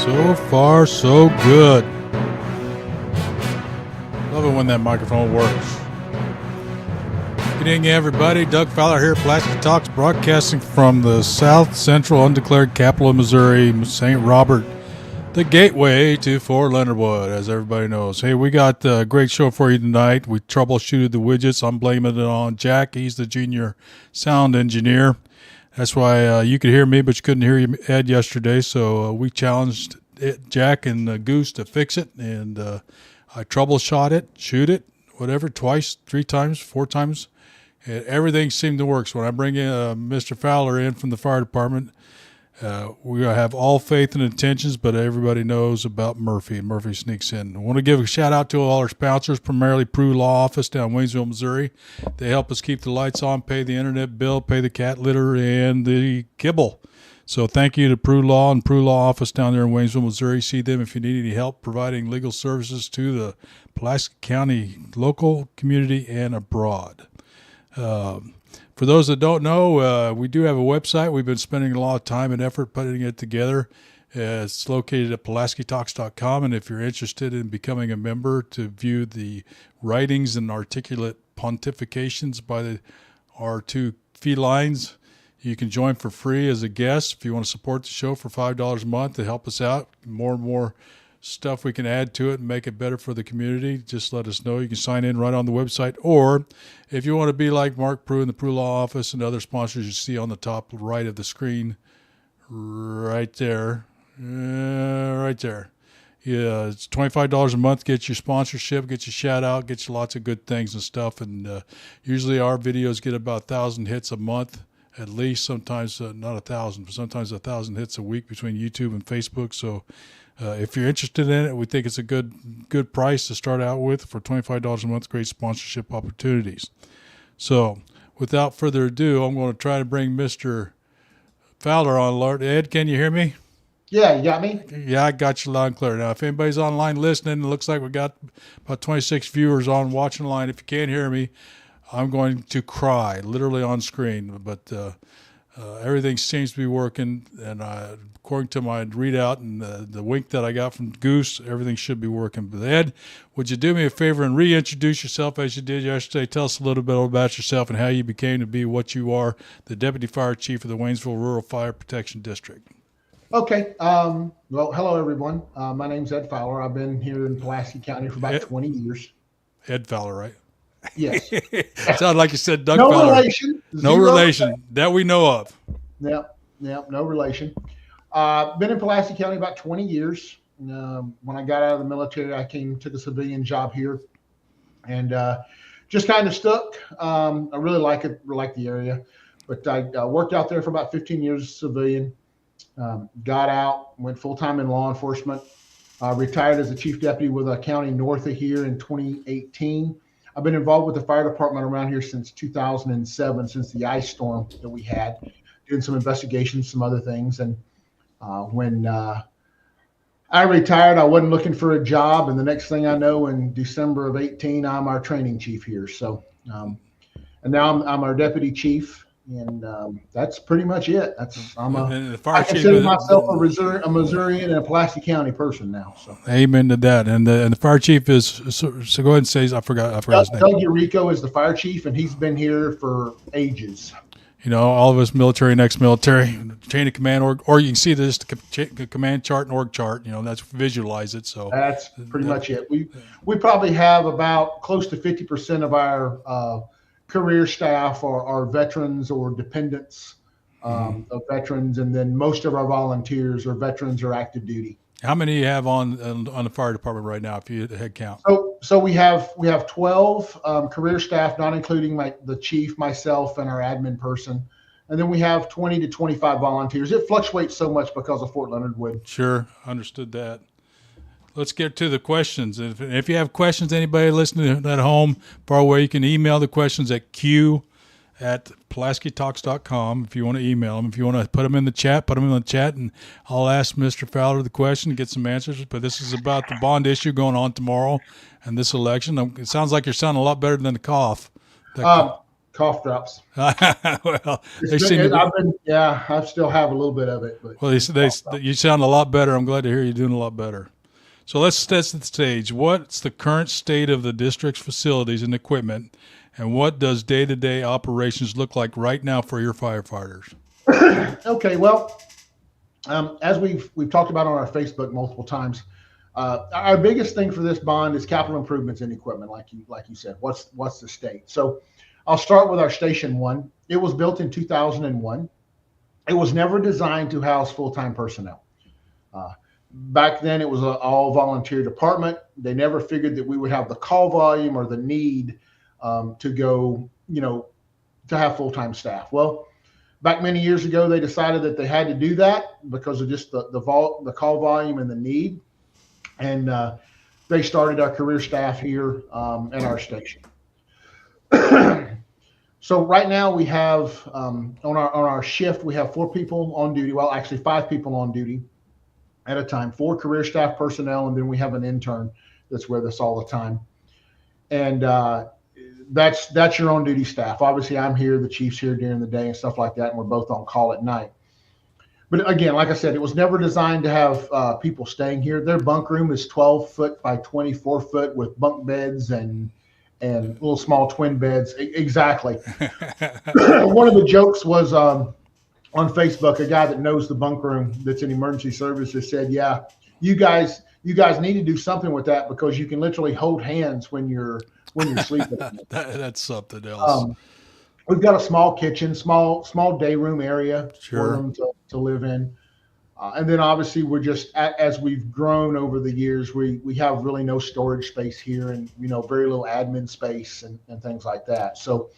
So far, so good. Love it when that microphone works. Good evening, everybody. Doug Fowler here at Pulaski Talks, broadcasting from the south central undeclared capital of Missouri, St. Robert, the gateway to Fort Leonard Wood, as everybody knows. Hey, we got a great show for you tonight. We troubleshooted the widgets. I'm blaming it on Jack. He's the junior sound engineer. That's why you could hear me, but you couldn't hear Ed yesterday. So we challenged Jack and Goose to fix it, and I troubleshot it, shoot it, whatever, twice, 3 times, 4 times. And everything seemed to work. So when I bring in Mr. Fowler in from the fire department, we have all faith and intentions, but everybody knows about Murphy, and Murphy sneaks in. I want to give a shout out to all our sponsors, primarily Prue Law Office down in Waynesville, Missouri. They help us keep the lights on, pay the internet bill, pay the cat litter, and the kibble. So thank you to Prue Law and Prue Law Office down there in Waynesville, Missouri. See them if you need any help providing legal services to the Pulaski County local community and abroad. For those that don't know, we do have a website. We've been spending a lot of time and effort putting it together. It's located at PulaskiTalks.com, and if you're interested in becoming a member to view the writings and articulate pontifications by our 2 felines, you can join for free as a guest. If you want to support the show for $5 a month to help us out, more and more stuff we can add to it and make it better for the community, just let us know. You can sign in right on the website, or if you want to be like Mark Prue in the Prue Law Office and other sponsors you see on the top right of the screen, right there. Yeah, it's $25 a month, get your sponsorship, get your shout out, get you lots of good things and stuff. And usually our videos get about 1,000 hits a month, at least. Sometimes not 1,000, but sometimes 1,000 hits a week between YouTube and Facebook. So if you're interested in it, we think it's a good price to start out with for $25 a month. Great sponsorship opportunities. So without further ado, I'm going to try to bring Mr. Fowler on. Lord Ed, can you hear me? Yeah, you got me? Yeah, I got you loud and clear. Now, if anybody's online listening, it looks like we got about 26 viewers on watching line. If you can't hear me, I'm going to cry, literally on screen. But everything seems to be working, and according to my readout and the wink that I got from Goose, everything should be working. But Ed, would you do me a favor and reintroduce yourself as you did yesterday? Tell us a little bit about yourself and how you became to be what you are, the Deputy Fire Chief of the Waynesville Rural Fire Protection District. Okay. Well, hello, everyone. My name's Ed Fowler. I've been here in Pulaski County for about 20 years. Ed Fowler, right? Yes. Sounded like you said Doug no Fowler. Relation. No relation that we know of. Yep, no relation. Been in Pulaski County about 20 years. When I got out of the military, I took a civilian job here, and just kind of stuck. I really like it, like the area, but I worked out there for about 15 years as a civilian. Got out, went full-time in law enforcement, retired as a chief deputy with a county north of here in 2018. I've been involved with the fire department around here since 2007, since the ice storm that we had, doing some investigations, some other things. And when I retired, I wasn't looking for a job. And the next thing I know, in December of 18, I'm our training chief here. So, and now I'm our deputy chief. And that's pretty much it. I consider myself a Missourian and a Pulaski County person now. So amen to that. And the fire chief is so go ahead and say I forgot his name. Doug Urico is the fire chief, and he's been here for ages. You know, all of us military and ex-military, chain of command, or you can see this command chart and org chart. You know, that's visualize it. So that's pretty much it. We probably have about close to 50% of our career staff are veterans or dependents of veterans, and then most of our volunteers are veterans or active duty. How many you have on the fire department right now, if you head count? So we have 12 career staff, not including the chief, myself, and our admin person, and then we have 20 to 25 volunteers. It fluctuates so much because of Fort Leonard Wood. Sure, understood that. Let's get to the questions. If you have questions, anybody listening at home, far away, you can email the questions at q@PulaskiTalks.com if you want to email them. If you want to put them in the chat, put them in the chat, and I'll ask Mr. Fowler the question and get some answers. But this is about the bond issue going on tomorrow and this election. It sounds like you're sounding a lot better than the cough. cough drops. Well, they seem to be. I still have a little bit of it. But Well, you sound a lot better. I'm glad to hear you're doing a lot better. So let's set the stage. What's the current state of the district's facilities and equipment, and what does day-to-day operations look like right now for your firefighters? Okay, well, as we've talked about on our Facebook multiple times, our biggest thing for this bond is capital improvements in equipment, like you said. What's the state? So I'll start with our Station 1. It was built in 2001. It was never designed to house full-time personnel. Back then, it was an all-volunteer department. They never figured that we would have the call volume or the need to go, to have full-time staff. Well, back many years ago, they decided that they had to do that because of just the call volume and the need. And they started our career staff here at our station. So right now we have on our shift, we have 4 people on duty. Well, actually 5 people on duty at a time, 4 career staff personnel, and then we have an intern that's with us all the time. And that's your on duty staff. Obviously, I'm here, the chief's here during the day and stuff like that, and we're both on call at night. But again, like I said, it was never designed to have people staying here. Their bunk room is 12 foot by 24 foot with bunk beds and little small twin beds. Exactly. One of the jokes was on Facebook, a guy that knows the bunk room that's in emergency services said, "Yeah, you guys need to do something with that because you can literally hold hands when you're sleeping." That's something else. We've got a small kitchen, small day room area Sure. for them to live in. And then obviously we're just, as we've grown over the years, we have really no storage space here and, very little admin space and things like that. So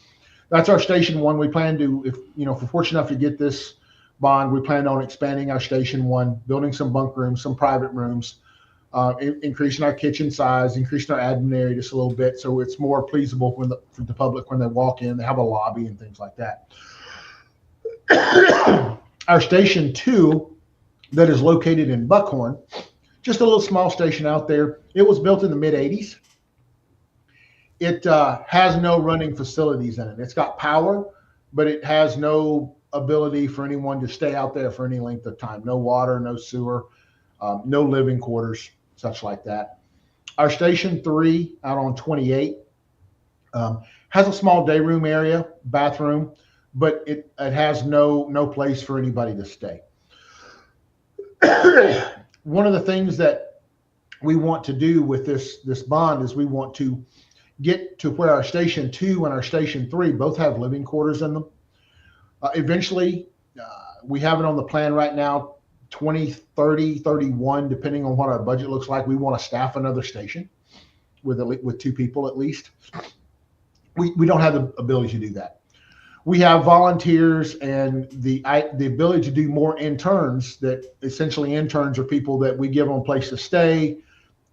that's our Station 1. We plan to, if we're fortunate enough to get this bond, we plan on expanding our Station 1, building some bunk rooms, some private rooms, increasing our kitchen size, increasing our admin area just a little bit so it's more pleasable for the public when they walk in. They have a lobby and things like that. Our Station 2 that is located in Buckhorn, just a little small station out there. It was built in the mid-'80s. It has no running facilities in it. It's got power, but it has no ability for anyone to stay out there for any length of time. No water, no sewer, no living quarters, such like that. Our Station 3 out on 28 has a small day room area, bathroom, but it has no place for anybody to stay. One of the things that we want to do with this bond is we want to get to where our Station 2 and our Station 3 both have living quarters in them. Eventually, we have it on the plan right now, 2030, 31, depending on what our budget looks like. We want to staff another station with 2 people at least. We don't have the ability to do that. We have volunteers and the ability to do more interns. That essentially interns are people that we give them a place to stay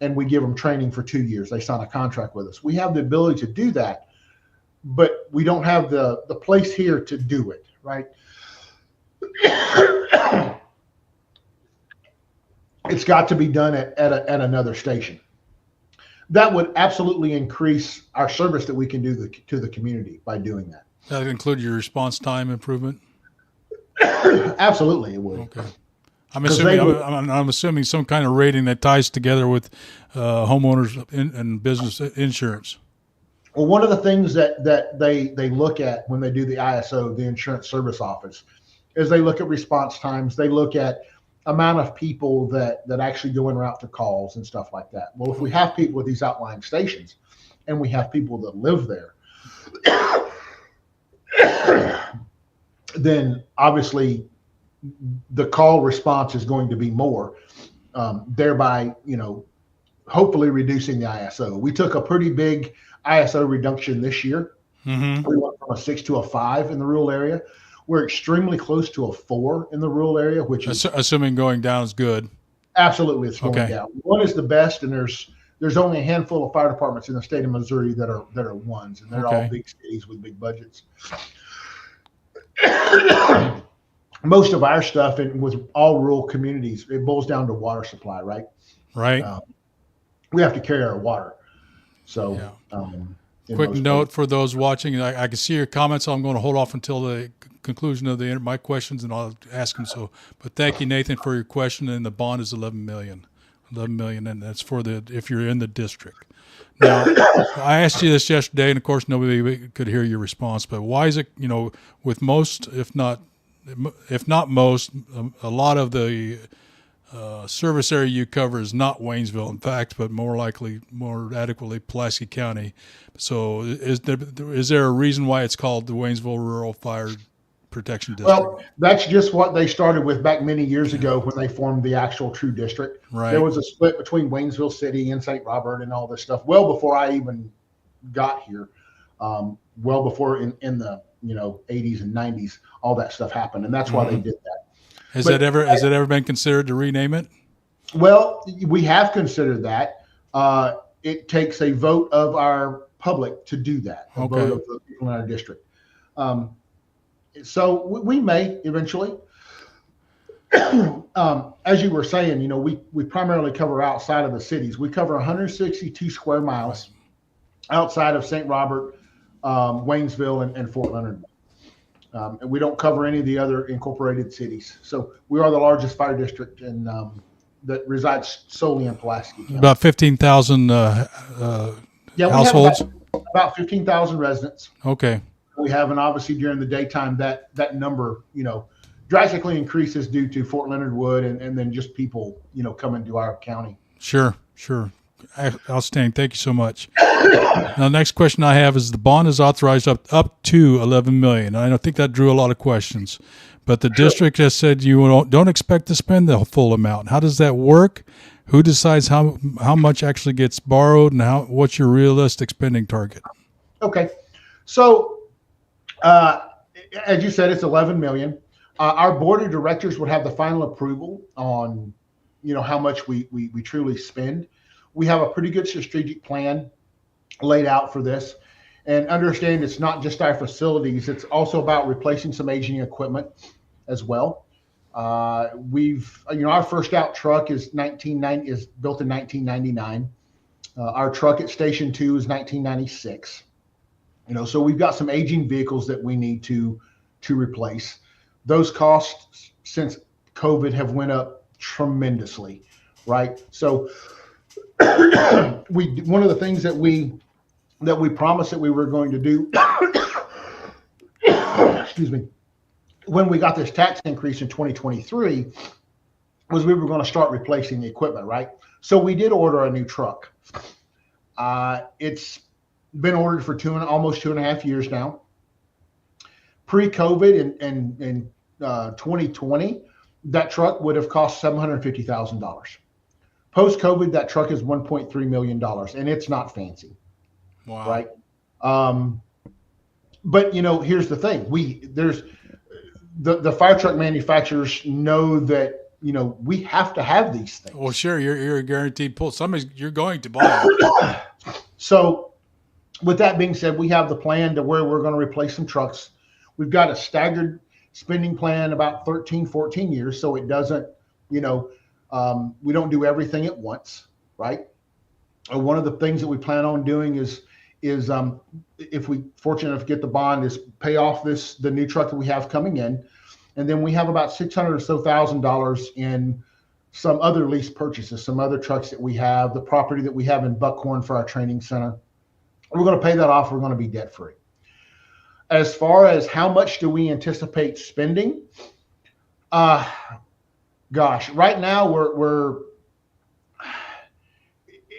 and we give them training for 2 years. They sign a contract with us. We have the ability to do that, but we don't have the place here to do it, right? It's got to be done at another station. That would absolutely increase our service that we can do to the community by doing that. That include your response time improvement? Absolutely, it would. Okay. I'm assuming some kind of rating that ties together with homeowners and business insurance. Well, one of the things that they look at when they do the ISO, the Insurance Service Office, is they look at response times. They look at amount of people that actually go en route to calls and stuff like that. Well, if we have people with these outlying stations and we have people that live there, then obviously the call response is going to be more, thereby, hopefully reducing the ISO. We took a pretty big ISO reduction this year. Mm-hmm. We went from a 6 to a 5 in the rural area. We're extremely close to a 4 in the rural area, which is assuming going down is good. Absolutely, it's going down. 1 is the best, and there's only a handful of fire departments in the state of Missouri that are 1s, and they're all big cities with big budgets. Most of our stuff with all rural communities, it boils down to water supply, right? Right. We have to carry our water. So Quick note for those watching, I can see your comments, so I'm going to hold off until the conclusion of my questions, and I'll ask them. But thank you, Nathan, for your question. And the bond is $11 million, and that's for if you're in the district. Now, I asked you this yesterday, and of course nobody could hear your response. But why is it, with most, if not most, a lot of the service area you cover is not Waynesville, in fact, but more adequately, Pulaski County. So is there a reason why it's called the Waynesville Rural Fire Protection District? Well, that's just what they started with back many years ago when they formed the actual true district. Right. There was a split between Waynesville City and St. Robert and all this stuff well before I even got here, well before in the 80s and 90s, all that stuff happened, and that's why they did that. Has it ever been considered to rename it? Well, we have considered that. It takes a vote of our public to do that, a vote of the people in our district. So we may eventually. As you were saying, we primarily cover outside of the cities. We cover 162 square miles outside of St. Robert, Waynesville, and Fort Leonard. And we don't cover any of the other incorporated cities. So we are the largest fire district that resides solely in Pulaski County. About 15,000 households? We have about 15,000 residents. Okay. We have, and obviously during the daytime, that number, drastically increases due to Fort Leonard Wood and then just people, coming to our county. Sure. Outstanding. Thank you so much. Now, the next question I have is the bond is authorized up to $11 million. I think that drew a lot of questions, but the district has said you don't expect to spend the full amount. How does that work? Who decides how much actually gets borrowed, and what's your realistic spending target? Okay, so as you said, it's $11 million. Our board of directors would have the final approval on, how much we truly spend. We have a pretty good strategic plan laid out for this, and understand it's not just our facilities. It's also about replacing some aging equipment as well. Our first out truck is built in 1999. Our truck at Station 2 is 1996. So we've got some aging vehicles that we need to replace. Those costs since COVID have went up tremendously, right? So one of the things that we promised that we were going to do, excuse me, when we got this tax increase in 2023, was we were going to start replacing the equipment, right? So we did order a new truck. It's been ordered for almost 2.5 years now. Pre-COVID in 2020, that truck would have cost $750,000. Post-COVID, that truck is $1.3 million, and it's not fancy. Wow. Right? But here's the thing: there's the fire truck manufacturers know that we have to have these things. Well, sure, you're a guaranteed pull. You're going to buy it. So, with that being said, we have the plan to where we're going to replace some trucks. We've got a staggered spending plan about 13, 14 years, so it doesn't, we don't do everything at once, right? One of the things that we plan on doing is if we fortunate enough to get the bond, is pay off the new truck that we have coming in, and then we have about $600,000 or so in some other lease purchases, some other trucks that we have, the property that we have in Buckhorn for our training center. We're going to pay that off. We're going to be debt free. As far as how much do we anticipate spending? Gosh, right now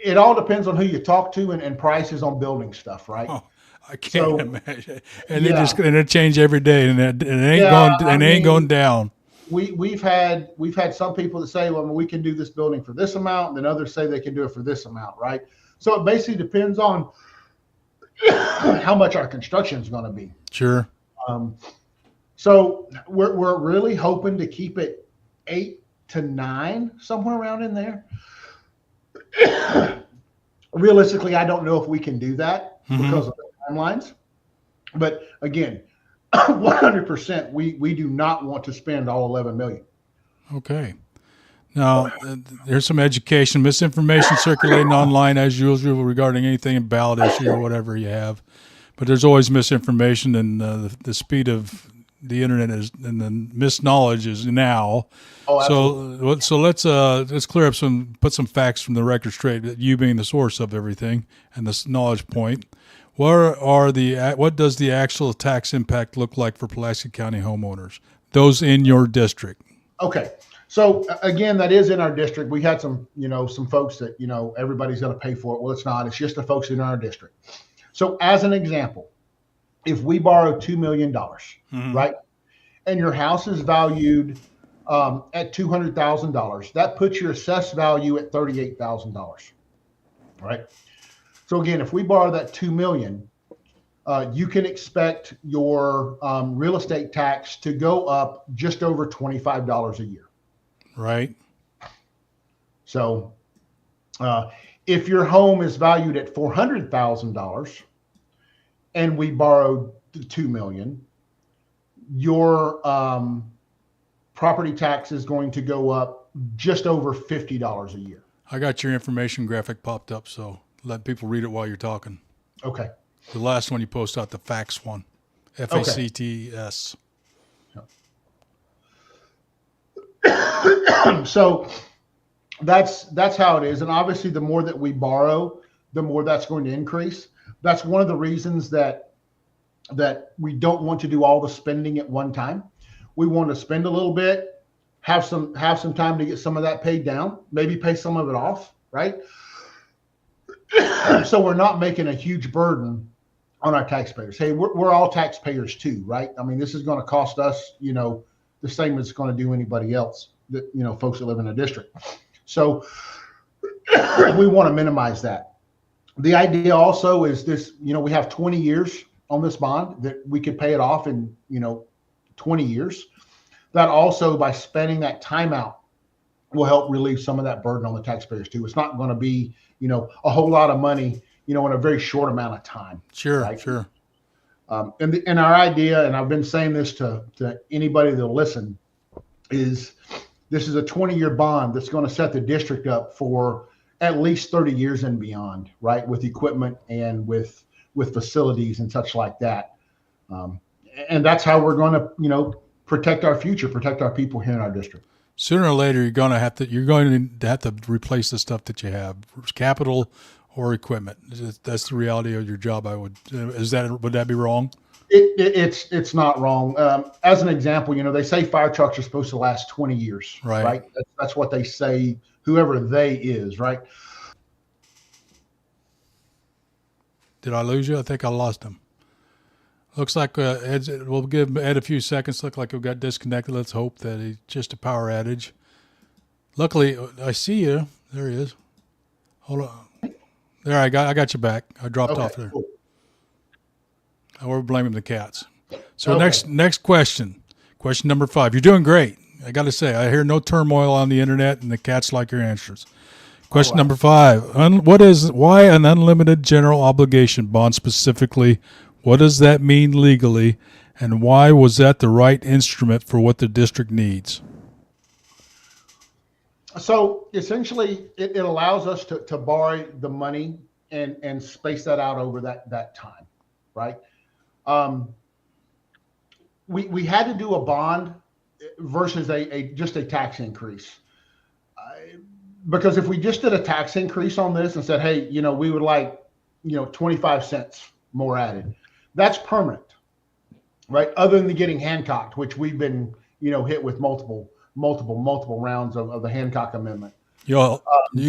it all depends on who you talk to and prices on building stuff, right? Oh, I can't imagine. And it change every day, and it ain't going down. We've had some people that say, well, we can do this building for this amount, and then others say they can do it for this amount, right? So it basically depends on how much our construction is going to be. Sure. So we're really hoping to keep it 8 to 9, somewhere around in there. Realistically, I don't know if we can do that because of the timelines. But again, 100%, we do not want to spend all $11 million. Okay. Now, there's some education, misinformation circulating online as usual regarding anything in ballot issue or whatever you have. But there's always misinformation, and the speed of the internet is, and the misknowledge is now. Oh, absolutely. So let's clear up put some facts from the record straight. You being the source of everything and this knowledge point. What does the actual tax impact look like for Pulaski County homeowners? Those in your district. Okay. So again, that is in our district. We had some folks that, everybody's going to pay for it. Well, it's not. It's just the folks in our district. So as an example, if we borrow $2 million, right, and your house is valued at $200,000, that puts your assessed value at $38,000, right? So again, if we borrow that $2 million, you can expect your real estate tax to go up just over $25 a year. Right. So if your home is valued at $400,000 and we borrowed $2 million, your property tax is going to go up just over $50 a year. I got your information graphic popped up, so let people read it while you're talking. Okay. The last one you post out, the facts one, FACTS. So that's how it is. And obviously the more that we borrow, the more that's going to increase. That's one of the reasons that we don't want to do all the spending at one time. We want to spend a little bit, have some time to get some of that paid down, maybe pay some of it off, right? So we're not making a huge burden on our taxpayers. Hey, we're all taxpayers too, right? I mean, this is going to cost us, the same as it's going to do anybody else, that folks that live in a district. So we want to minimize that. The idea also is this, we have 20 years on this bond that we could pay it off in 20 years. That also, by spending that time out, will help relieve some of that burden on the taxpayers too. It's not going to be a whole lot of money in a very short amount of time. Sure, right? Sure. And our idea, and I've been saying this to anybody that'll listen, is this is a 20-year bond that's going to set the district up for at least 30 years and beyond, right? With equipment and with facilities and such like that. And that's how we're going to, protect our future, protect our people here in our district. Sooner or later, you're going to have to replace the stuff that you have, capital or equipment. That's the reality of your job. Would that be wrong? It's not wrong. As an example, they say fire trucks are supposed to last 20 years, right? That's what they say, whoever they is, right? Did I lose you? I think I lost him. Looks like we'll give Ed a few seconds. Look like we got disconnected. Let's hope that it's just a power outage. Luckily, I see you. There he is. Hold on. There, I got you back. I dropped off there. Cool. We're blaming the cats. So next question. Question number 5. You're doing great. I got to say, I hear no turmoil on the internet, and the cats like your answers. Question number 5. Why an unlimited general obligation bond specifically? What does that mean legally, and why was that the right instrument for what the district needs? So essentially, it allows us to borrow the money and space that out over that time, right? We had to do a bond versus just a tax increase. Because if we just did a tax increase on this and said, hey, we would like, 25 cents more added, that's permanent, right? Other than getting Hancocked, which we've been, hit with multiple rounds of the Hancock Amendment. You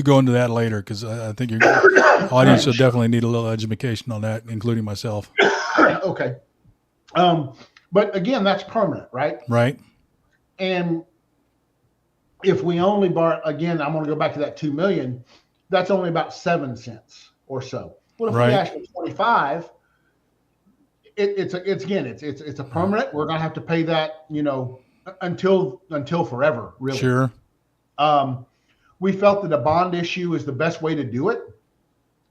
go into that later, because I think your audience will definitely need a little education on that, including myself. Okay. But again, that's permanent, right? Right. And if we only borrow, again, I'm going to go back to that 2 million, that's only about 7 cents or so. Well, if we ask for 25, it's a permanent. We're going to have to pay that, until forever, really. Sure. We felt that a bond issue is the best way to do it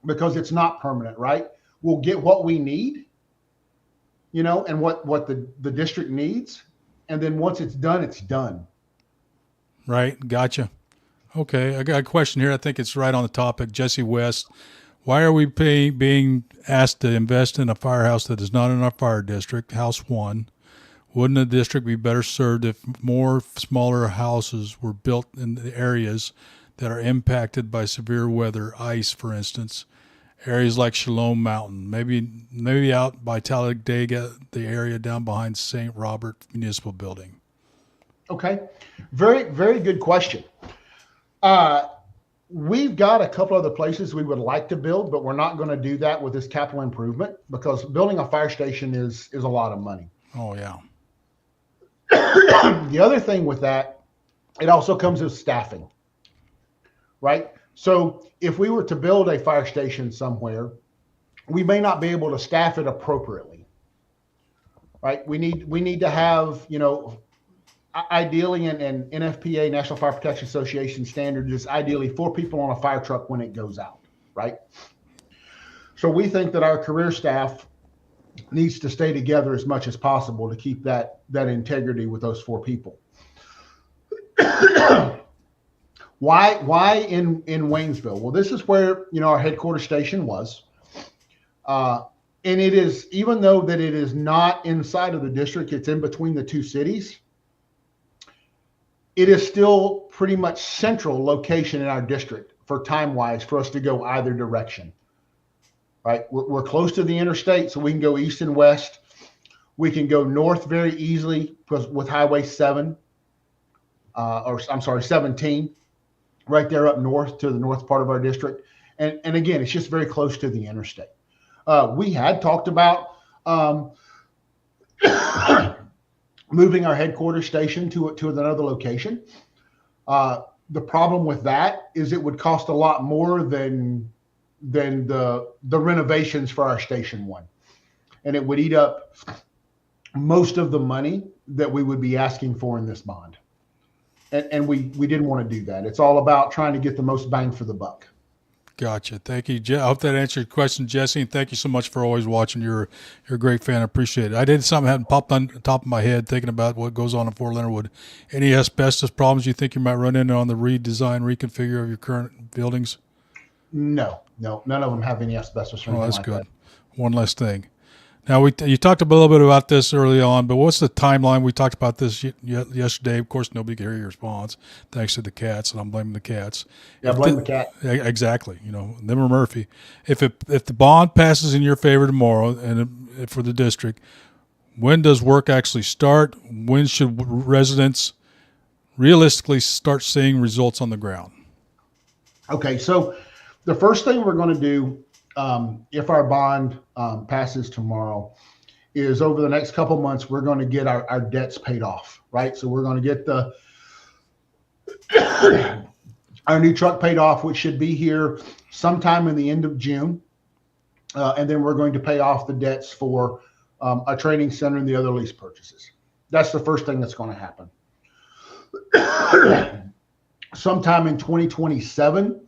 because it's not permanent, right? We'll get what we need, and what the district needs. And then once it's done, it's done. Right. Gotcha. Okay, I got a question here. I think it's right on the topic. Jesse West, why are we being asked to invest in a firehouse that is not in our fire district, House 1? Wouldn't the district be better served if more smaller houses were built in the areas that are impacted by severe weather, ice, for instance, areas like Shalom Mountain, maybe out by Talladega, the area down behind St. Robert Municipal Building? Okay, very, very good question. We've got a couple other places we would like to build, but we're not going to do that with this capital improvement because building a fire station is a lot of money. Oh, yeah. The other thing with that, it also comes with staffing, right? So if we were to build a fire station somewhere, we may not be able to staff it appropriately, right? We need to have, ideally in NFPA, National Fire Protection Association standards, is ideally 4 people on a fire truck when it goes out, right? So we think that our career staff needs to stay together as much as possible to keep that integrity with those 4 people. Why in Waynesville? Well, this is where our headquarters station was, and it is, even though that it is not inside of the district, it's in between the 2 cities. It is still pretty much central location in our district for time-wise for us to go either direction, right? We're close to the interstate, so we can go east and west. We can go north very easily because with Highway 7, 17, right there up north to the north part of our district. And again, it's just very close to the interstate. We had talked about moving our headquarters station to another location. The problem with that is it would cost a lot more than the renovations for our Station 1. And it would eat up most of the money that we would be asking for in this bond. And we didn't want to do that. It's all about trying to get the most bang for the buck. Gotcha. Thank you. I hope that answered your question, Jesse, and thank you so much for always watching. You're a great fan. I appreciate it. I did something hadn't popped on the top of my head thinking about what goes on in Fort Leonard Wood. Any asbestos problems you think you might run into on the redesign, reconfigure of your current buildings? No, none of them have any asbestos or anything that's like good. that. One less thing. Now, you talked a little bit about this early on, but what's the timeline? We talked about this yesterday. Of course, nobody could hear your response, thanks to the cats, and I'm blaming the cats. Yeah, blame the cat. Exactly. Them or Murphy. If the bond passes in your favor tomorrow, and for the district, when does work actually start? When should residents realistically start seeing results on the ground? Okay, so the first thing we're going to do, if our bond passes tomorrow, is over the next couple months, we're going to get our debts paid off, right? So we're going to get our new truck paid off, which should be here sometime in the end of June. And then we're going to pay off the debts for a training center and the other lease purchases. That's the first thing that's going to happen. Sometime in 2027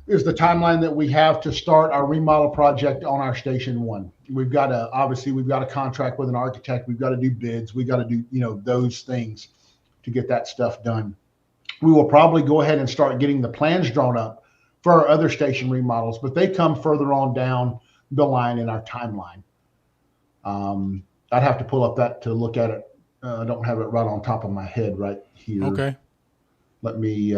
is the timeline that we have to start our remodel project on our Station 1. We've got a contract with an architect. We've got to do bids. We've got to do, those things to get that stuff done. We will probably go ahead and start getting the plans drawn up for our other station remodels, but they come further on down the line in our timeline. I'd have to pull up that to look at it. I don't have it right on top of my head right here. Okay. Let me,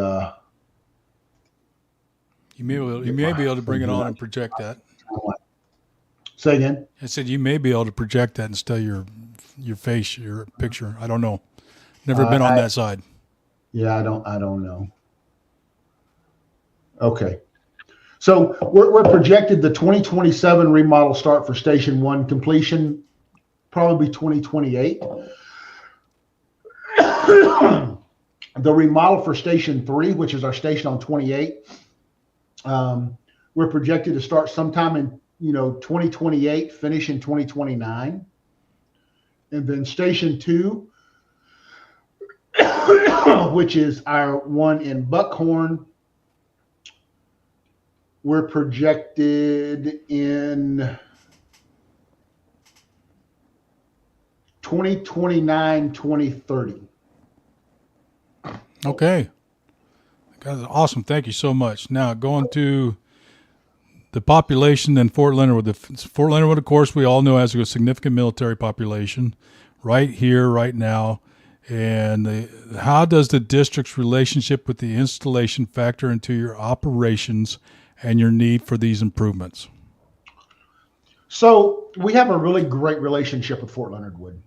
You may be able to bring it on and project that. Say again? I said you may be able to project that instead of your face, your picture. I don't know. Never been on that side. Yeah, I don't know. Okay. So we're projected the 2027 remodel start for Station 1, completion probably 2028. The remodel for Station 3, which is our station on 28, we're projected to start sometime in 2028, finish in 2029. And then Station 2, which is our one in Buckhorn, we're projected in 2029, 2030. Okay. That's awesome. Thank you so much. Now, going to the population in Fort Leonard. Fort Leonard, of course, we all know has a significant military population right here, right now. And how does the district's relationship with the installation factor into your operations and your need for these improvements? So we have a really great relationship with Fort Leonard Wood.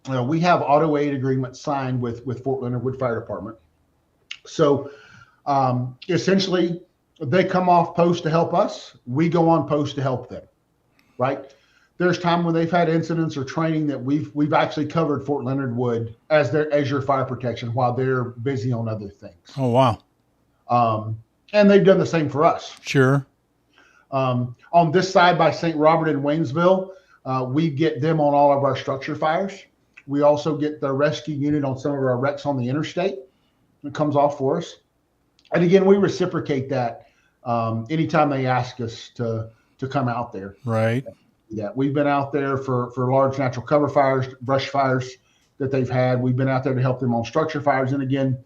We have auto aid agreements signed with Fort Leonard Wood Fire Department. So essentially, they come off post to help us. We go on post to help them, right? There's time when they've had incidents or training that we've actually covered Fort Leonard Wood as your fire protection while they're busy on other things. Oh, wow. And they've done the same for us. Sure. On this side by St. Robert and Waynesville, we get them on all of our structure fires. We also get the rescue unit on some of our wrecks on the interstate. It comes off for us. And again, we reciprocate that anytime they ask us to come out there. Right. Yeah, we've been out there for large natural cover fires, brush fires that they've had. We've been out there to help them on structure fires. And again,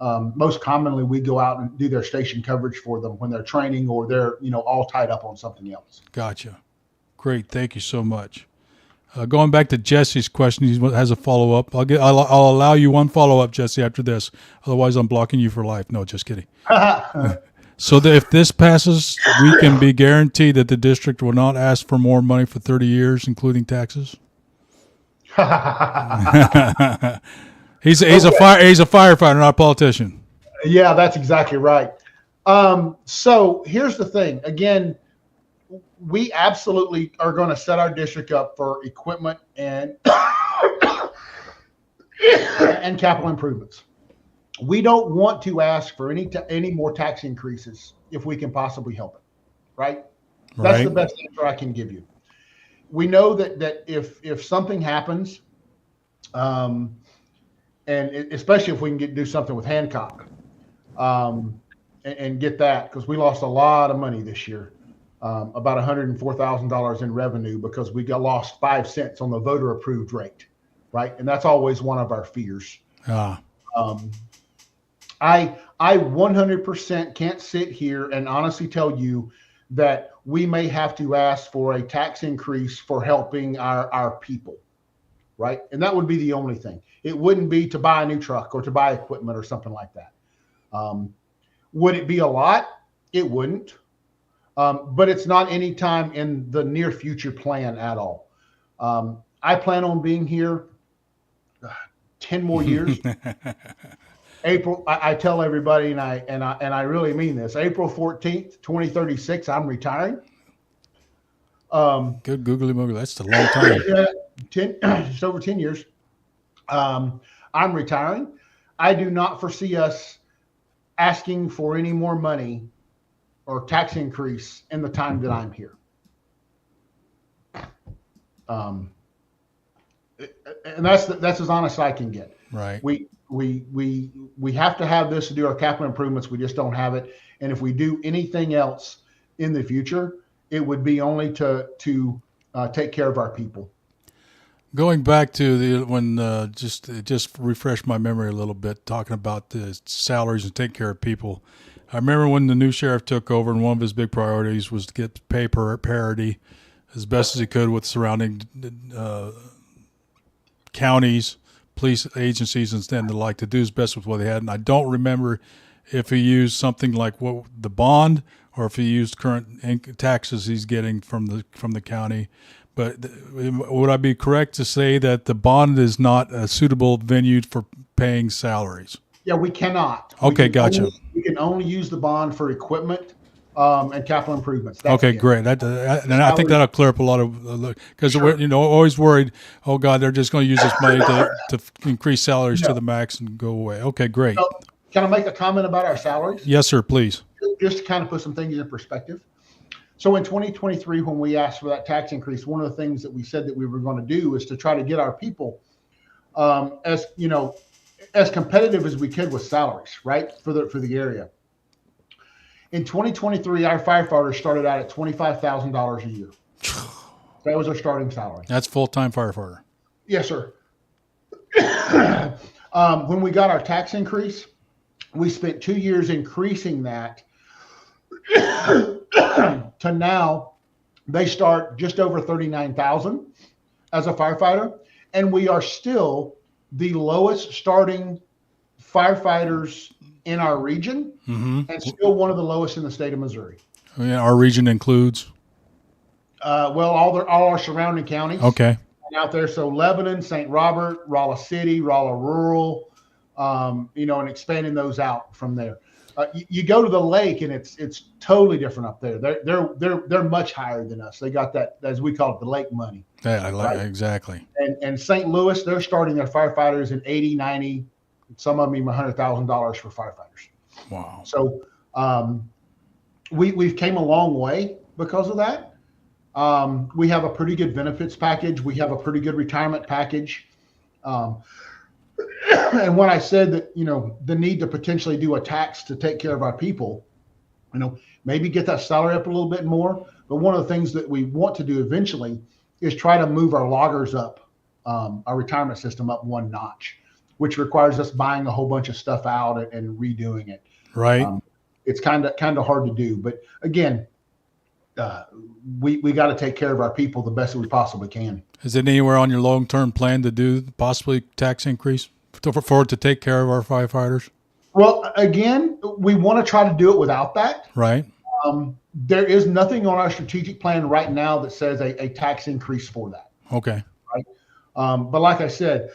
most commonly we go out and do their station coverage for them when they're training or they're all tied up on something else. Gotcha. Great. Thank you so much. Going back to Jesse's question, he has a follow-up. I'll allow you one follow-up, Jesse, after this. Otherwise, I'm blocking you for life. No, just kidding. So that if this passes, we can be guaranteed that the district will not ask for more money for 30 years, including taxes? He's a firefighter, not a politician. Yeah, that's exactly right. So here's the thing. Again, we absolutely are going to set our district up for equipment and and capital improvements. We don't want to ask for any more tax increases if we can possibly help it, right? That's the best answer I can give you. We know that if something happens, and especially if we can do something with Hancock, and get that, because we lost a lot of money this year, about $104,000 in revenue because we lost 5 cents on the voter approved rate, right? And that's always one of our fears. I 100% can't sit here and honestly tell you that we may have to ask for a tax increase for helping our people, right? And that would be the only thing. It wouldn't be to buy a new truck or to buy equipment or something like that. Would it be a lot? It wouldn't. But it's not any time in the near future plan at all. I plan on being here 10 more years. April, I tell everybody, and I really mean this. April 14th, 2036, I'm retiring. Good googly moogly. That's a long time. Just over 10 years. I'm retiring. I do not foresee us asking for any more money or tax increase in the time that I'm here. And that's as honest as I can get. Right. We have to have this to do our capital improvements. We just don't have it. And if we do anything else in the future, it would be only to take care of our people. Going back to just refresh my memory a little bit, talking about the salaries and take care of people. I remember when the new sheriff took over, and one of his big priorities was to get pay parity as best as he could with surrounding counties, police agencies, and the like, to do his best with what they had. And I don't remember if he used something like the bond or if he used current taxes he's getting from the county. But would I be correct to say that the bond is not a suitable venue for paying salaries? Yeah, we cannot. Okay, gotcha. We can only use the bond for equipment and capital improvements. That's okay, it. Great. And I think that'll clear up a lot of because we're always worried. Oh God, they're just going to use this money to increase salaries to the max and go away. Okay, great. So, can I make a comment about our salaries? Yes, sir. Please. Just to kind of put some things in perspective. So in 2023, when we asked for that tax increase, one of the things that we said that we were going to do is to try to get our people as competitive as we could with salaries, right, for the area. In 2023, our firefighters started out at $25,000 a year. That was our starting salary. That's full-time firefighter. Yes, sir. When we got our tax increase, We spent 2 years increasing that to now they start just over 39,000 as a firefighter, and we are still the lowest starting firefighters in our region, and still one of the lowest in the state of Missouri. Yeah, our region includes well, all our surrounding counties. Okay. Out there, so Lebanon, St. Robert, Rolla City, Rolla Rural, and expanding those out from there. You go to the lake, and it's totally different up there. They're much higher than us. They got that, as we call it, the lake money. Yeah, I like exactly. And St. Louis, they're starting their firefighters at 80, 90, some of them even $100,000 for firefighters. Wow. So we've came a long way because of that. We have a pretty good benefits package. We have a pretty good retirement package. And when I said that, the need to potentially do a tax to take care of our people, maybe get that salary up a little bit more. But one of the things that we want to do eventually is try to move our loggers up, our retirement system up one notch, which requires us buying a whole bunch of stuff out and redoing it. Right. It's kind of hard to do. But again, we got to take care of our people the best that we possibly can. Is it anywhere on your long-term plan to do possibly tax increase for to take care of our firefighters? Well, again, we want to try to do it without that. Right. There is nothing on our strategic plan right now that says a tax increase for that. Okay. Right. But like I said,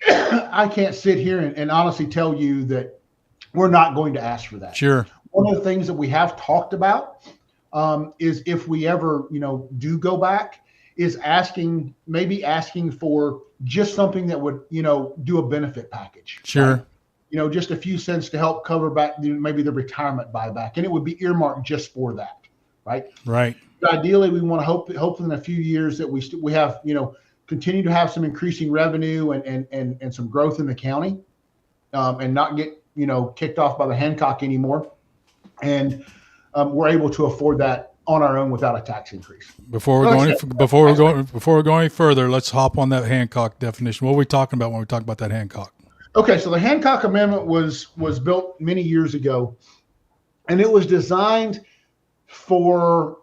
I can't sit here and honestly tell you that we're not going to ask for that. Sure. One of the things that we have talked about is if we ever, do go back, is asking for just something that would, do a benefit package. Sure. Right? Just a few cents to help cover back maybe the retirement buyback, and it would be earmarked just for that. Right. Right. But ideally, we want to hope in a few years that we have, continue to have some increasing revenue and some growth in the county, and not get, kicked off by the Hancock anymore. And we're able to afford that on our own without a tax increase. Before we're going any further, let's hop on that Hancock definition. What are we talking about when we talk about that Hancock? Okay, so the Hancock Amendment was built many years ago, and it was designed for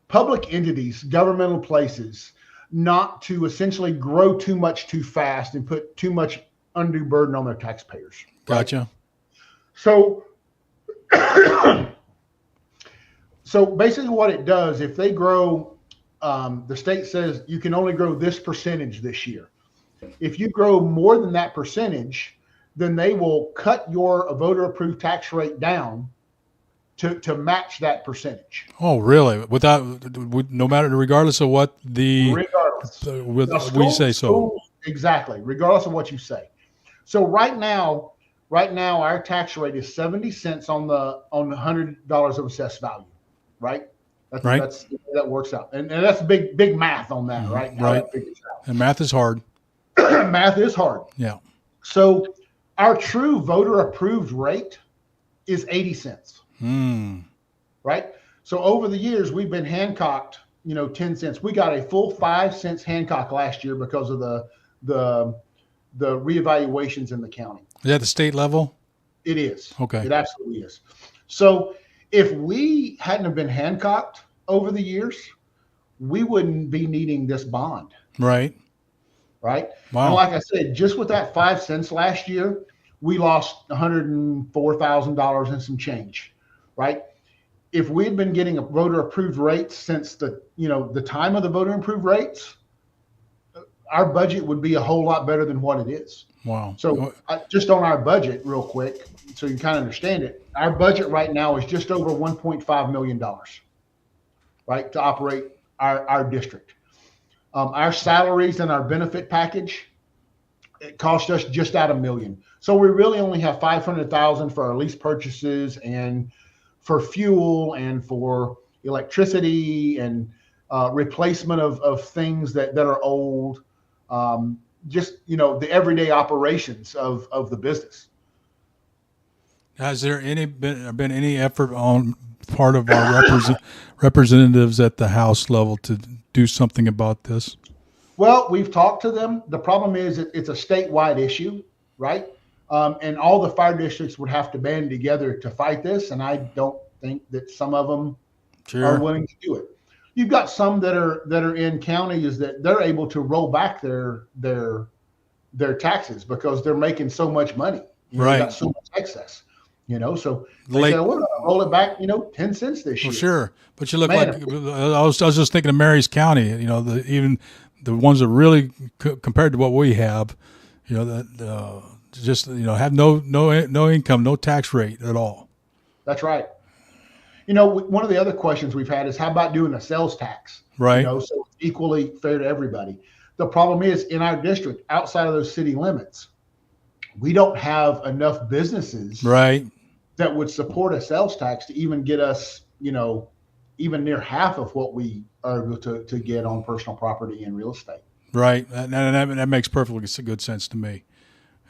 public entities, governmental places, not to essentially grow too much too fast and put too much undue burden on their taxpayers. Right? Gotcha. So basically what it does, if they grow, the state says you can only grow this percentage this year. If you grow more than that percentage, then they will cut your voter approved tax rate down to match that percentage. Oh, really? Regardless of what we say so. Exactly. Regardless of what you say. So right now, our tax rate is 70 cents on the $100 of assessed value, right? That works out, and that's big math on that, right? Right. And math is hard. Math is hard. Yeah. So our true voter approved rate is 80 cents. Right. So over the years we've been Hancocked, 10 cents. We got a full 5 cents Hancock last year because of the reevaluations in the county. Is that the state level? It is. Okay. It absolutely is. So if we hadn't have been Hancocked over the years, we wouldn't be needing this bond. Right. Right. Wow. And like I said, just with that 5 cents last year, we lost $104,000 and some change. Right. If we had been getting a voter approved rate since the time of the voter approved rates, our budget would be a whole lot better than what it is. Wow. So just on our budget real quick, so you kind of understand it, our budget right now is just over $1.5 million, right, to operate our district. Our salaries and our benefit package, it cost us just out $1 million. So we really only have $500,000 for our lease purchases and for fuel and for electricity and replacement of things that are old. Just the everyday operations of the business. Has there been any effort on part of our representatives at the House level to do something about this? Well, we've talked to them. The problem is it's a statewide issue, right? And all the fire districts would have to band together to fight this. And I don't think that some of them are willing to do it. You've got some that are in counties that they're able to roll back their taxes because they're making so much money. They got so much excess. So they say, well, roll it back, 10 cents this year. Well, sure. But you look like, I was just thinking of Mary's County, even the ones that really, compared to what we have, have no income, no tax rate at all. That's right. One of the other questions we've had is how about doing a sales tax? Right. So it's equally fair to everybody. The problem is in our district, outside of those city limits, we don't have enough businesses that would support a sales tax to even get us, even near half of what we are able to get on personal property and real estate. Right. And that makes perfectly good sense to me.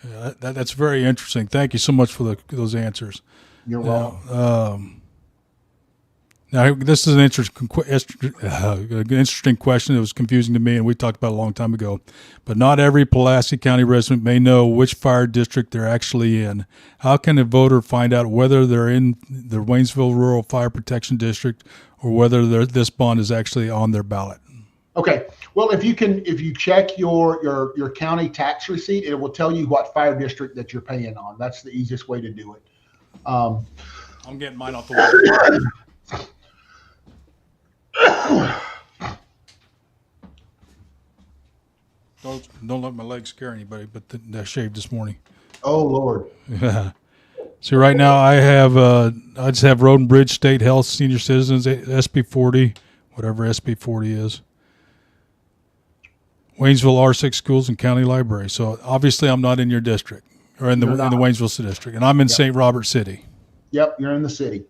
That's very interesting. Thank you so much for those answers. You're welcome. Now, this is an interesting question that was confusing to me, and we talked about it a long time ago. But not every Pulaski County resident may know which fire district they're actually in. How can a voter find out whether they're in the Waynesville Rural Fire Protection District or whether this bond is actually on their ballot? Okay. Well, if you check your county tax receipt, it will tell you what fire district that you're paying on. That's the easiest way to do it. I'm getting mine off the wall. Don't let my legs scare anybody, but I shaved this morning. Oh, Lord. Yeah. See, right now I just have Road and Bridge State Health Senior Citizens, SB 40, whatever SB 40 is. Waynesville R6 Schools and County Library. So obviously I'm not in your district or in the Waynesville district, and I'm in St. Robert City. Yep, you're in the city.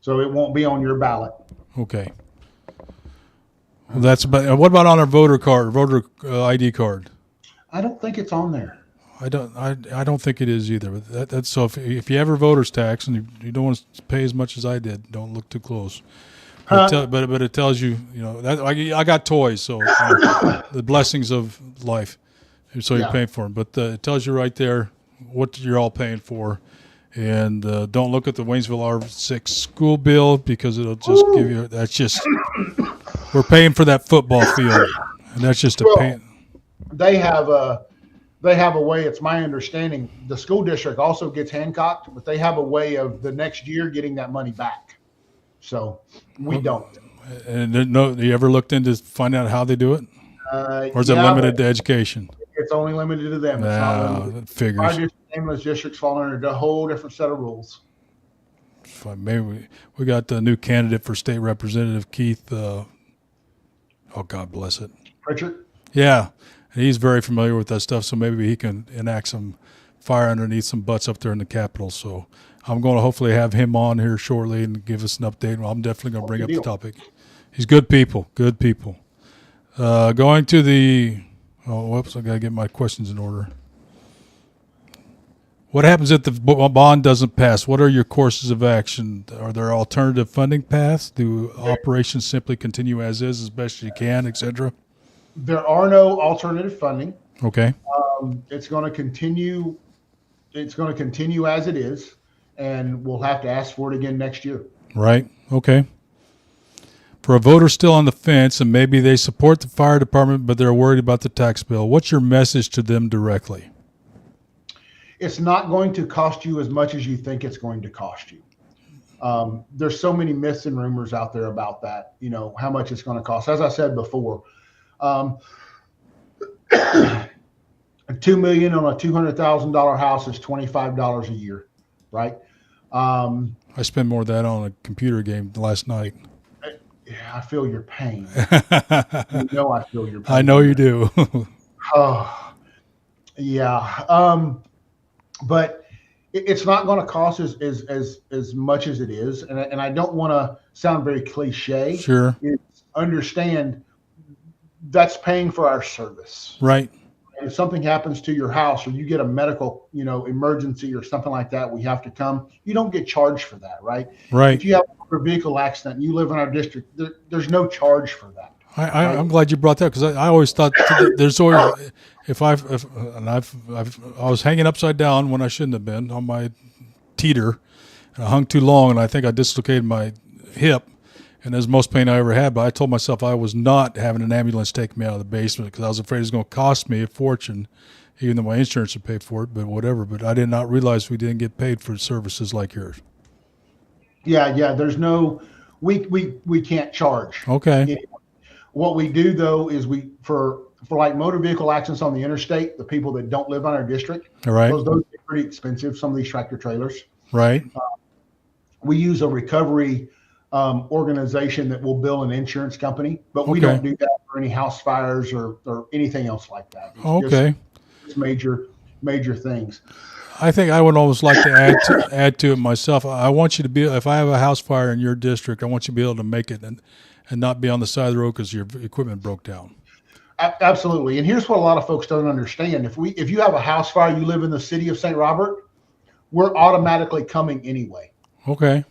So it won't be on your ballot. Okay. Well, that's about. What about on our voter ID card? I don't think it's on there. I don't think it is either. But that's so. If you have a voter's tax and you don't want to pay as much as I did, don't look too close. But it tells you, that I got toys, so the blessings of life. So you're paying for them, but it tells you right there what you're all paying for. And don't look at the Waynesville R6 school bill because it'll just give you. That's just we're paying for that football field, and that's just a pain. They have a way. It's my understanding the school district also gets Hancocked, but they have a way of the next year getting that money back. So we don't. And you ever looked into find out how they do it, or is it limited to education? It's only limited to them. It's not limited. Figures. Our nameless districts fall under a whole different set of rules. Maybe we got the new candidate for state representative, Keith. Oh, God bless it. Pritchard? Yeah. And he's very familiar with that stuff, so maybe he can enact some fire underneath some butts up there in the Capitol. So I'm going to hopefully have him on here shortly and give us an update. Well, I'm definitely going to bring up the topic. He's good people. Going to the whoops, I got to get my questions in order. What happens if the bond doesn't pass? What are your courses of action? Are there alternative funding paths? Do operations simply continue as is, as best you can, etc.? There are no alternative funding. Okay. It's going to continue. It's going to continue as it is, and we'll have to ask for it again next year. Right. Okay. For a voter still on the fence, and maybe they support the fire department, but they're worried about the tax bill, what's your message to them directly? It's not going to cost you as much as you think it's going to cost you. There's so many myths and rumors out there about that, how much it's going to cost. As I said before, $2 million on a $200,000 house is $25 a year, right? I spent more of that on a computer game last night. Yeah, I feel your pain. I feel your pain. I know you do. Oh, yeah. But it's not going to cost as much as it is. And I don't want to sound very cliche. Sure. Understand that's paying for our service. Right. And if something happens to your house or you get a medical, emergency or something like that, we have to come. You don't get charged for that, right? Right. If you have a vehicle accident and you live in our district, there's no charge for that. I'm glad you brought that, because I always thought there's always, I was hanging upside down when I shouldn't have been on my teeter, and I hung too long, and I think I dislocated my hip, and that's the most pain I ever had. But I told myself I was not having an ambulance take me out of the basement, because I was afraid it was going to cost me a fortune, even though my insurance would pay for it. But whatever. But I did not realize we didn't get paid for services like yours. Yeah. There's no, we can't charge. Okay. What we do though is for like motor vehicle accidents on the interstate, the people that don't live on our district, All right. those get pretty expensive. Some of these tractor trailers. Right. We use a recovery organization that will bill an insurance company, but we don't do that for any house fires or anything else like that. It's major things. I think I would almost like to add to it myself. I want you to be, if I have a house fire in your district, I want you to be able to make it and not be on the side of the road because your equipment broke down. Absolutely. And here's what a lot of folks don't understand. If you have a house fire, you live in the city of St. Robert, we're automatically coming anyway. Okay.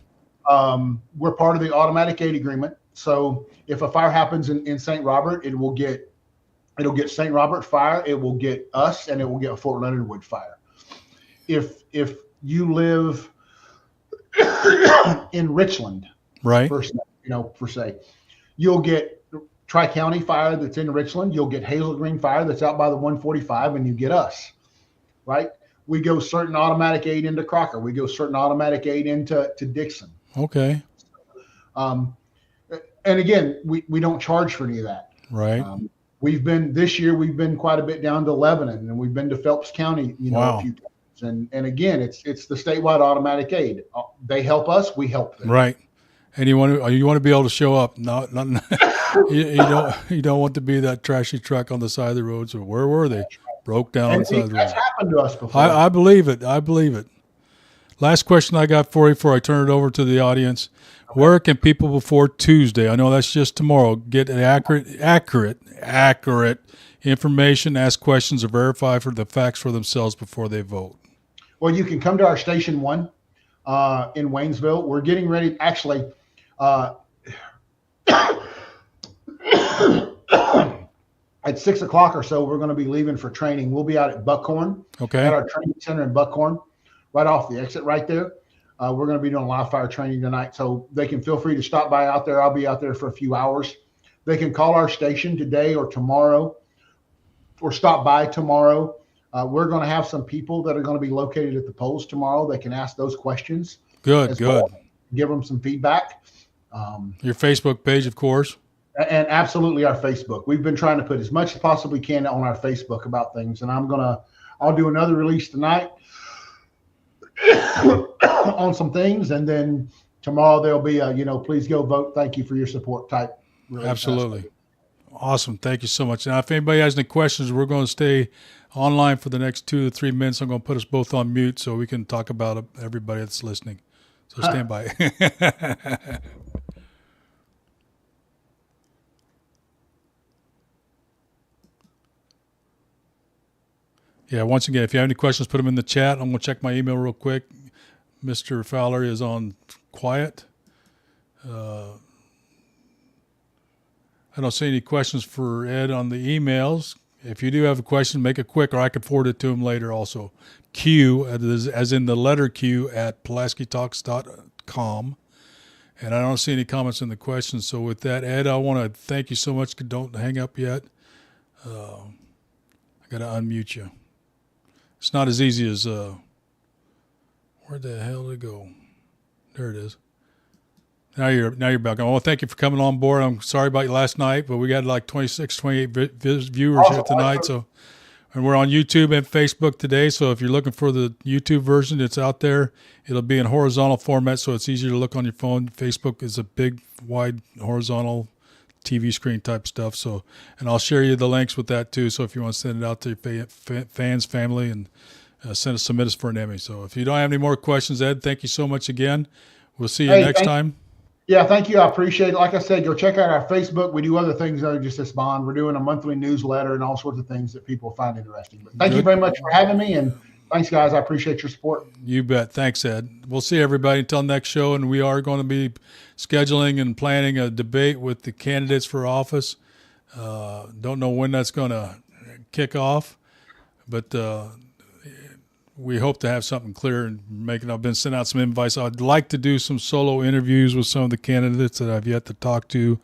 We're part of the automatic aid agreement. So if a fire happens in St. Robert, it'll get St. Robert Fire, it will get us, and it will get Fort Leonard Wood Fire. If you live in Richland, right, per se, you'll get Tri-County Fire that's in Richland. You'll get Hazel Green Fire that's out by the 145, and you get us, right? We go certain automatic aid into Crocker. We go certain automatic aid into Dixon. Okay. And again, we don't charge for any of that. Right. This year we've been quite a bit down to Lebanon, and we've been to Phelps County, a few times. And again, it's the statewide automatic aid. They help us, we help them. Right. And you want to be able to show up. Not you don't want to be that trashy truck on the side of the road. So where were they? Broke down on the side of the road. That's happened to us before. I believe it. Last question I got for you before I turn it over to the audience. Okay. Where can people before Tuesday, I know that's just tomorrow, get accurate information, ask questions, or verify for the facts for themselves before they vote? Well, you can come to our Station 1 in Waynesville. We're getting ready, actually, at 6 o'clock or so, we're going to be leaving for training. We'll be out at Buckhorn, at our training center in Buckhorn, right off the exit right there. We're going to be doing live fire training tonight, so they can feel free to stop by out there. I'll be out there for a few hours. They can call our station today or tomorrow, or stop by tomorrow. We're going to have some people that are going to be located at the polls tomorrow. They can ask those questions. Good. Give them some feedback. Your Facebook page, of course. And absolutely our Facebook. We've been trying to put as much as possibly can on our Facebook about things. And I'll do another release tonight on some things. And then tomorrow there'll be a, please go vote. Thank you for your support type. Absolutely. Awesome. Thank you so much. Now, if anybody has any questions, we're going to stay online for the next 2 to 3 minutes. I'm going to put us both on mute so we can talk about everybody that's listening. So stand by. Yeah, once again, if you have any questions, put them in the chat. I'm going to check my email real quick. Mr. Fowler is on quiet. I don't see any questions for Ed on the emails. If you do have a question, make it quick, or I could forward it to him later also. Q, as in the letter Q, at PulaskiTalks.com. And I don't see any comments in the questions. So with that, Ed, I want to thank you so much. Don't hang up yet. I got to unmute you. It's not as easy as, where the hell did it go? There it is. Now you're back. I want to thank you for coming on board. I'm sorry about you last night, but we got like 26, 28 viewers here tonight. So, and we're on YouTube and Facebook today. So if you're looking for the YouTube version, it's out there. It'll be in horizontal format, so it's easier to look on your phone. Facebook is a big, wide, horizontal TV screen type stuff. So, and I'll share you the links with that too. So if you want to send it out to your fans, family, and submit us for an Emmy. So if you don't have any more questions, Ed, thank you so much again. We'll see you next time. Yeah, thank you. I appreciate it. Like I said, go check out our Facebook. We do other things other than just this bond. We're doing a monthly newsletter and all sorts of things that people find interesting. But thank you very much for having me, and thanks, guys. I appreciate your support. You bet. Thanks, Ed. We'll see everybody until next show, and we are going to be scheduling and planning a debate with the candidates for office. Don't know when that's going to kick off, but we hope to have something clear and make it. I've been sending out some invites. I'd like to do some solo interviews with some of the candidates that I've yet to talk to.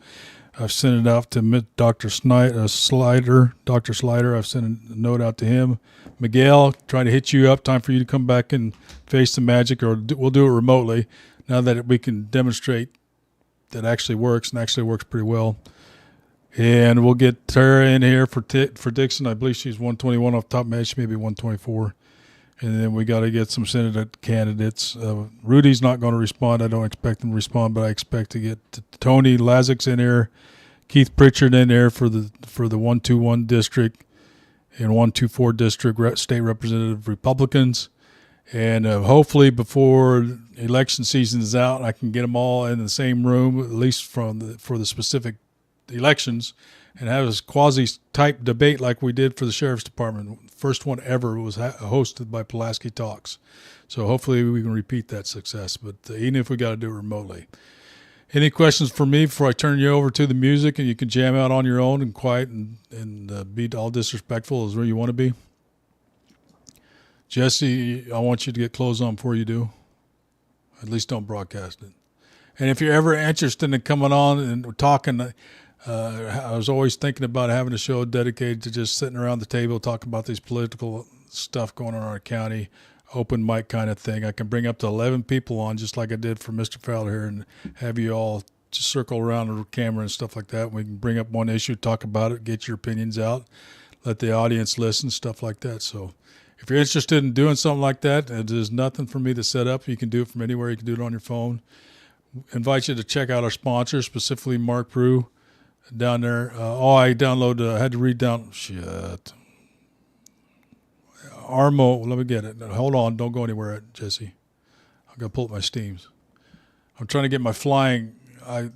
I've sent it out to Dr. Slider. Dr. Slider, I've sent a note out to him. Miguel, trying to hit you up. Time for you to come back and face the magic, or we'll do it remotely now that we can demonstrate that actually works, and actually works pretty well. And we'll get Tara in here for Dixon. I believe she's 121 off the top of my head. She may be 124. And then we got to get some Senate candidates. Rudy's not going to respond. I don't expect him to respond, but I expect to get Tony Lazix in here, Keith Pritchard in there for the 121 district and 124 district state representative Republicans. And hopefully before election season is out, I can get them all in the same room, at least for the specific elections, and have a quasi-type debate like we did for the Sheriff's Department. First one ever was hosted by Pulaski Talks. So hopefully we can repeat that success, but even if we got to do it remotely. Any questions for me before I turn you over to the music and you can jam out on your own and quiet and be all disrespectful as where you want to be? Jesse, I want you to get clothes on before you do. At least don't broadcast it. And if you're ever interested in coming on and talking, I was always thinking about having a show dedicated to just sitting around the table talking about these political stuff going on in our county, open mic kind of thing. I can bring up to 11 people on, just like I did for Mr. Fowler here, and have you all just circle around the camera and stuff like that. We can bring up one issue, talk about it, get your opinions out, let the audience listen, stuff like that. So if you're interested in doing something like that, there's nothing for me to set up. You can do it from anywhere. You can do it on your phone. Invite you to check out our sponsors, specifically Mark Brew down there. I had to read down. Shit. Armo, let me get it. Hold on. Don't go anywhere, Jesse. I'm going to pull up my Steams. I'm trying to get my flying.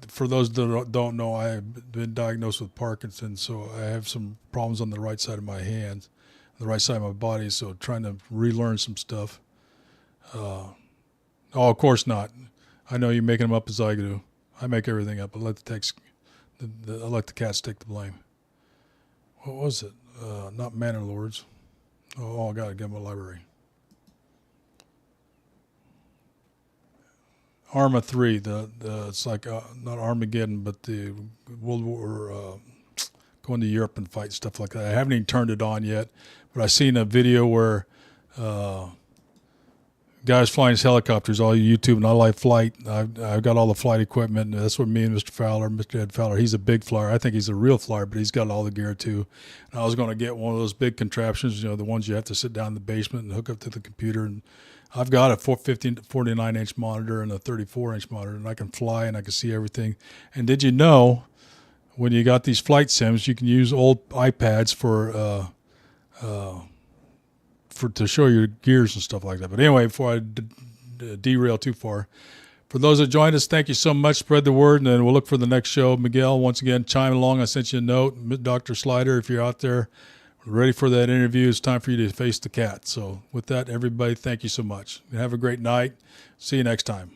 For those that don't know, I have been diagnosed with Parkinson's, so I have some problems on the right side of my hands, the right side of my body, so trying to relearn some stuff. Of course not. I know you're making them up as I do. I make everything up. I let I let the cats take the blame. What was it? Not Manor Lords. I got to get my library. Arma 3. It's like not Armageddon, but the World War. Going to Europe and fight stuff like that. I haven't even turned it on yet, but I seen a video where guys flying his helicopters, all YouTube, and I like flight. I've got all the flight equipment. That's what me and Mr. Ed Fowler, he's a big flyer. I think he's a real flyer, but he's got all the gear too. And I was going to get one of those big contraptions, the ones you have to sit down in the basement and hook up to the computer. And I've got a 49-inch monitor and a 34-inch monitor, and I can fly and I can see everything. And did you know, when you got these flight sims, you can use old iPads to show your gears and stuff like that. But anyway, before I derail too far, for those that joined us, thank you so much. Spread the word, and then we'll look for the next show. Miguel, once again, chime along. I sent you a note. Dr. Slider, if you're out there ready for that interview, it's time for you to face the cat. So with that, everybody, thank you so much. Have a great night. See you next time.